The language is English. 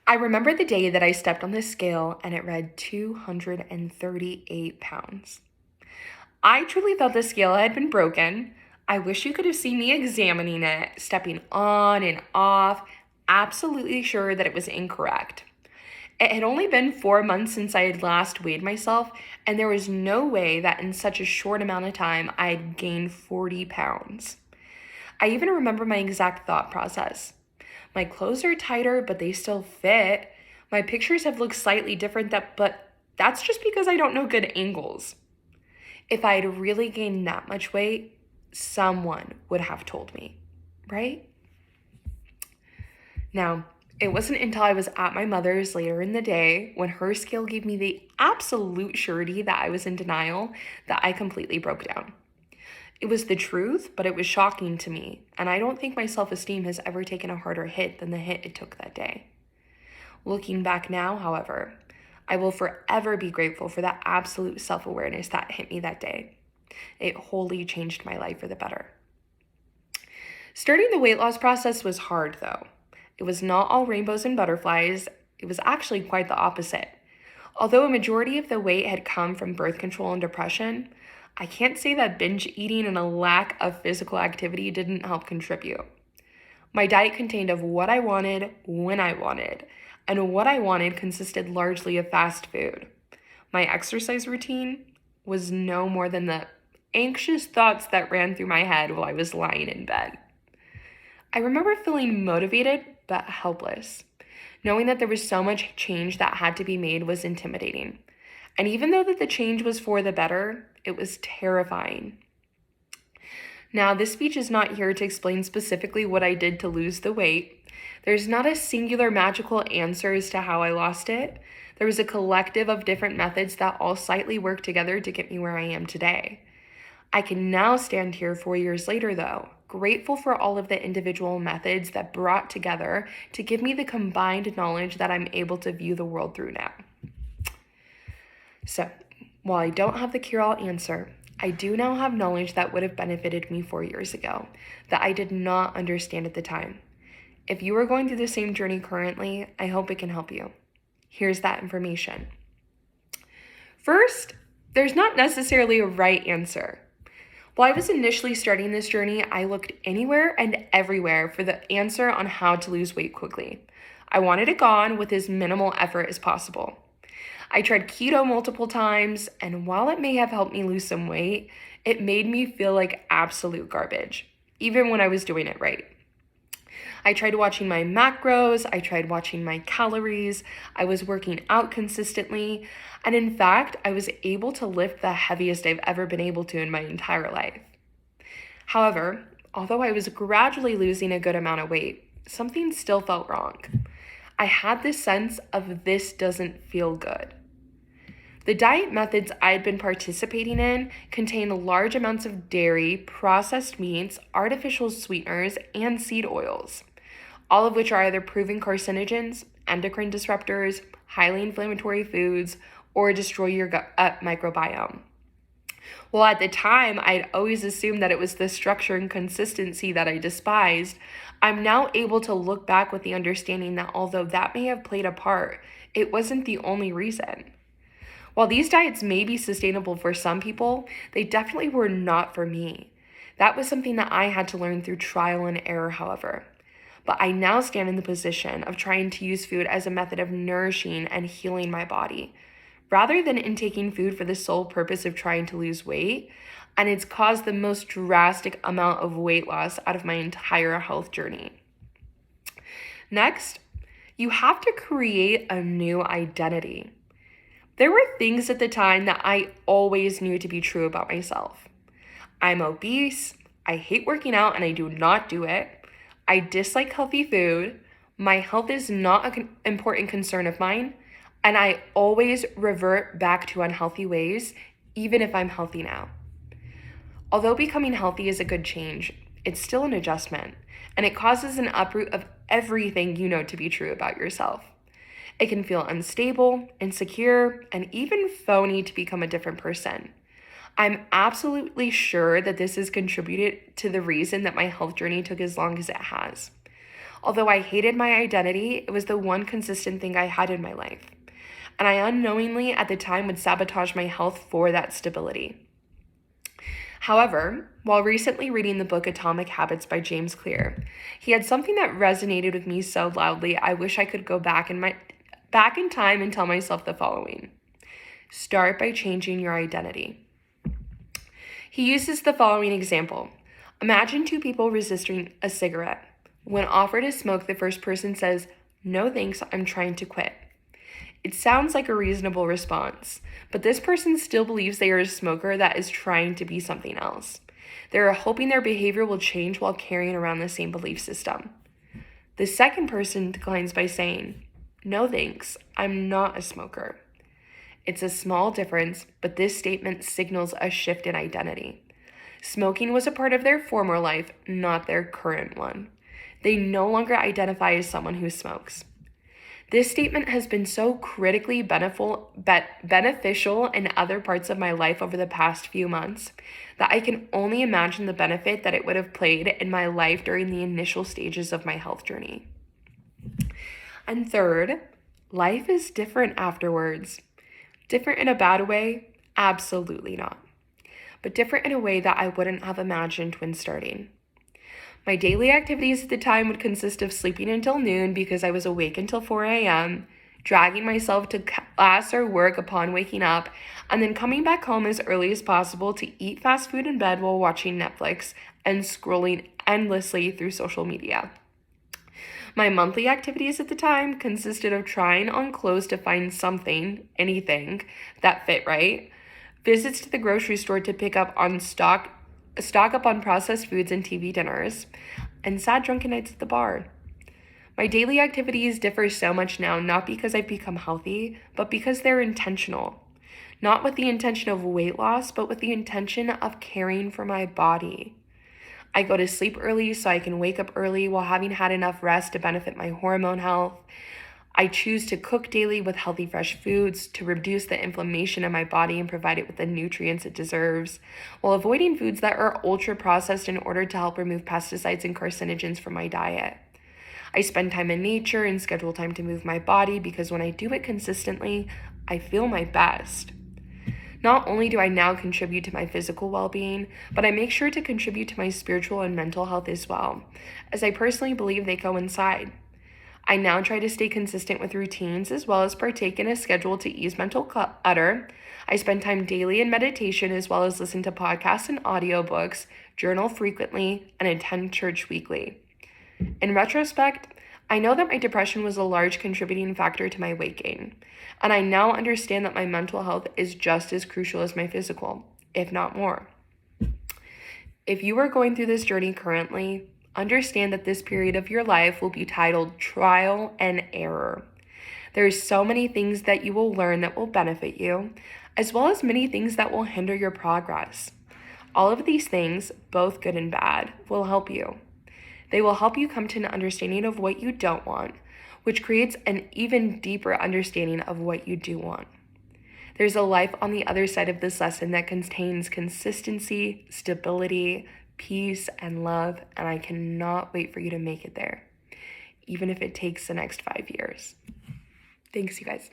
I remember the day that I stepped on the scale and it read 238 pounds. I truly thought the scale had been broken. I wish you could have seen me examining it, stepping on and off, absolutely sure that it was incorrect. It had only been 4 months since I had last weighed myself, and there was no way that in such a short amount of time I had gained 40 pounds. I even remember my exact thought process. My clothes are tighter, but they still fit. My pictures have looked slightly different, but that's just because I don't know good angles. If I had really gained that much weight, someone would have told me, right? Now, it wasn't until I was at my mother's later in the day when her scale gave me the absolute surety that I was in denial that I completely broke down. It was the truth, but it was shocking to me, and I don't think my self-esteem has ever taken a harder hit than the hit it took that day. Looking back now, however, I will forever be grateful for that absolute self-awareness that hit me that day. It wholly changed my life for the better. Starting the weight loss process was hard, though. It was not all rainbows and butterflies. It was actually quite the opposite. Although a majority of the weight had come from birth control and depression, I can't say that binge eating and a lack of physical activity didn't help contribute. My diet contained of what I wanted, when I wanted, and what I wanted consisted largely of fast food. My exercise routine was no more than the anxious thoughts that ran through my head while I was lying in bed. I remember feeling motivated but helpless. Knowing that there was so much change that had to be made was intimidating. And even though that the change was for the better, it was terrifying. Now, this speech is not here to explain specifically what I did to lose the weight. There's not a singular magical answer as to how I lost it. There was a collective of different methods that all slightly worked together to get me where I am today. I can now stand here 4 years later, though, grateful for all of the individual methods that brought together to give me the combined knowledge that I'm able to view the world through now. So, while I don't have the cure-all answer, I do now have knowledge that would have benefited me 4 years ago, that I did not understand at the time. If you are going through the same journey currently, I hope it can help you. Here's that information. First, there's not necessarily a right answer. While I was initially starting this journey, I looked anywhere and everywhere for the answer on how to lose weight quickly. I wanted it gone with as minimal effort as possible. I tried keto multiple times, and while it may have helped me lose some weight, it made me feel like absolute garbage, even when I was doing it right. I tried watching my macros, I tried watching my calories, I was working out consistently, and in fact, I was able to lift the heaviest I've ever been able to in my entire life. However, although I was gradually losing a good amount of weight, something still felt wrong. I had this sense of this doesn't feel good. The diet methods I'd been participating in contained large amounts of dairy, processed meats, artificial sweeteners, and seed oils, all of which are either proven carcinogens, endocrine disruptors, highly inflammatory foods, or destroy your gut microbiome. Well, at the time, I'd always assumed that it was the structure and consistency that I despised. I'm now able to look back with the understanding that although that may have played a part, it wasn't the only reason. While these diets may be sustainable for some people, they definitely were not for me. That was something that I had to learn through trial and error, however. But I now stand in the position of trying to use food as a method of nourishing and healing my body, rather than intaking food for the sole purpose of trying to lose weight, and it's caused the most drastic amount of weight loss out of my entire health journey. Next, you have to create a new identity. There were things at the time that I always knew to be true about myself. I'm obese, I hate working out and I do not do it, I dislike healthy food, my health is not an important concern of mine, and I always revert back to unhealthy ways, even if I'm healthy now. Although becoming healthy is a good change, it's still an adjustment, and it causes an uproot of everything you know to be true about yourself. It can feel unstable, insecure, and even phony to become a different person. I'm absolutely sure that this has contributed to the reason that my health journey took as long as it has. Although I hated my identity, it was the one consistent thing I had in my life. And I unknowingly at the time would sabotage my health for that stability. However, while recently reading the book Atomic Habits by James Clear, he had something that resonated with me so loudly I wish I could go back in time and tell myself the following. Start by changing your identity. He uses the following example. Imagine two people resisting a cigarette. When offered a smoke, the first person says, "No thanks, I'm trying to quit." It sounds like a reasonable response, but this person still believes they are a smoker that is trying to be something else. They are hoping their behavior will change while carrying around the same belief system. The second person declines by saying, "No thanks, I'm not a smoker." It's a small difference, but this statement signals a shift in identity. Smoking was a part of their former life, not their current one. They no longer identify as someone who smokes. This statement has been so critically beneficial in other parts of my life over the past few months that I can only imagine the benefit that it would have played in my life during the initial stages of my health journey. And third, life is different afterwards. Different in a bad way? Absolutely not. But different in a way that I wouldn't have imagined when starting. My daily activities at the time would consist of sleeping until noon because I was awake until 4 a.m., dragging myself to class or work upon waking up, and then coming back home as early as possible to eat fast food in bed while watching Netflix and scrolling endlessly through social media. My monthly activities at the time consisted of trying on clothes to find something, anything, that fit right, visits to the grocery store to pick up on stock up on processed foods and TV dinners, and sad drunken nights at the bar. My daily activities differ so much now, not because I've become healthy, but because they're intentional. Not with the intention of weight loss, but with the intention of caring for my body. I go to sleep early so I can wake up early while having had enough rest to benefit my hormone health. I choose to cook daily with healthy, fresh foods to reduce the inflammation in my body and provide it with the nutrients it deserves, while avoiding foods that are ultra-processed in order to help remove pesticides and carcinogens from my diet. I spend time in nature and schedule time to move my body because when I do it consistently, I feel my best. Not only do I now contribute to my physical well-being, but I make sure to contribute to my spiritual and mental health as well, as I personally believe they coincide. I now try to stay consistent with routines as well as partake in a schedule to ease mental clutter. I spend time daily in meditation as well as listen to podcasts and audiobooks, journal frequently, and attend church weekly. In retrospect, I know that my depression was a large contributing factor to my weight gain, and I now understand that my mental health is just as crucial as my physical, if not more. If you are going through this journey currently, understand that this period of your life will be titled trial and error. There's so many things that you will learn that will benefit you, as well as many things that will hinder your progress. All of these things, both good and bad, will help you. They will help you come to an understanding of what you don't want, which creates an even deeper understanding of what you do want. There's a life on the other side of this lesson that contains consistency, stability, peace, and love, and I cannot wait for you to make it there, even if it takes the next 5 years. Thanks, you guys.